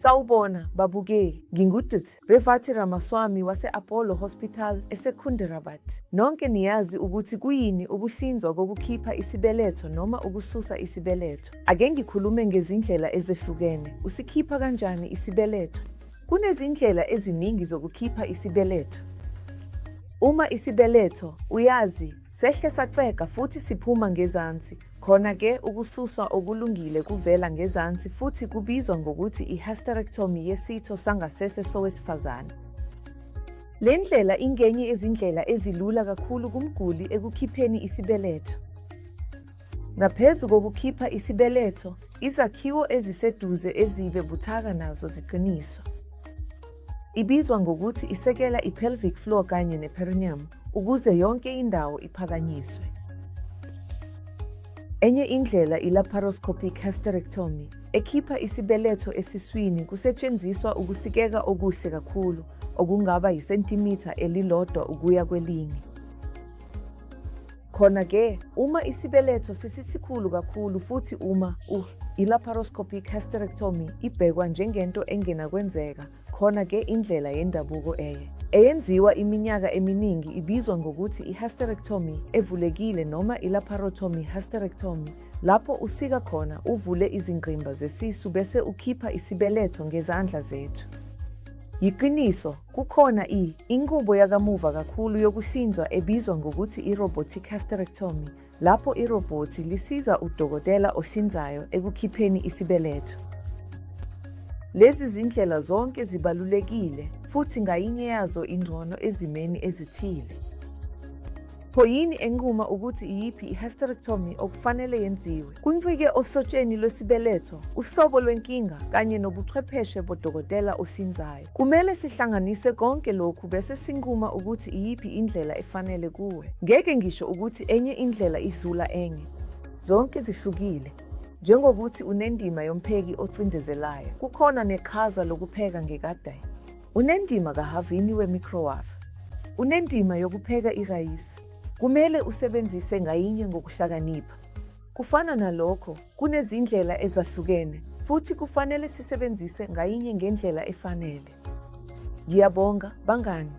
Sawubona babuke, ngingudut Revathi Ramaswamy wase-Apollo Hospital eSecunderabad. Nonke niyazi ukuthi kuyini ukuhlinzwa kokukhipha isibeletho noma ukususa isibeletho. Ake ngikhulume ngezindlela ezehlukene. Usikhipha kanjani isibeletho? Kunezindlela eziningi zokukhipha isibeletho. Uma isibeletho uyazi sehle saceka futhi siphuma ngezansi, khona-ke ukususwa okulungile kuvela ngezansi futhi kubizwa ngokuthi i-hysterectomy yesitho sangasese sowesifazane. Le ndlela ingenye yezindlela ezilula kakhulu kumguli ekukhipheni isibeletho. Ngaphezu kokukhipha isibeletho, izakhiwo eziseduze ezibe buthaka nazo ziqiniswa. Ibizwa ngokuthi isekela i-pelvic floor kanye ne-perineum, ukuze yonke indawo iphakanyiswe. Enye indlela i-laparoscopic hysterectomy, ekhipha isibeletho esiswini kusetshenziswa ukusikeka okuhle kakhulu, okungaba yisentimitha elilodwa ukuya kwelinye. Khona-ke, uma isibeletho sisisikhulu kakhulu futhi uma i-laparoscopic hysterectomy ibhekwa njengento engenakwenzeka, khona-ke indlela yendabuko eyenziwa iminyaka eminingi ibizwa ngokuthi i-hysterectomy evulekile noma i-laparotomy hysterectomy, lapho usika khona uvule izingqimba zesisu bese ukhipha isibeletho ngezandla zethu. Yiqiniso, kukhona inqubo yakamuva kakhulu yokuhlinzwa ebizwa ngokuthi i-robotic hysterectomy, lapho irobhothi lisiza udokotela ohlinzayo ekukhipheni isibeletho. Lezi zindlela zonke zibalulekile, futhi ngayinye yazo ingcono ezimeni ezithile. Phoyini enquma ukuthi iyiphi i-hysterectomy okufanele yenziwe. Kuncike ohlotsheni lwesibeletho, uhlobo lwenkinga, kanye nobuchwepheshe bodokotela ohlinzayo. Kumele sihlanganise konke lokhu bese sinquma ukuthi iyiphi indlela efanele kuwe. Ngeke ngisho ukuthi enye indlela idlula enye. Zonke zihlukile. Njengokuthi unendima yompheki ocindezelayo, kukhona neqhaza lokupheka ngekadayi. Unendima kahavini we-microwave. Unendima yokupheka irayisi. Kumele usebenzise ngayinye ngokuhlakanipha. Kufana nalokho, kunezindlela ezahlukene, futhi kufanele sisebenzise ngayinye ngendlela efanele. Ngiyabonga, bangani.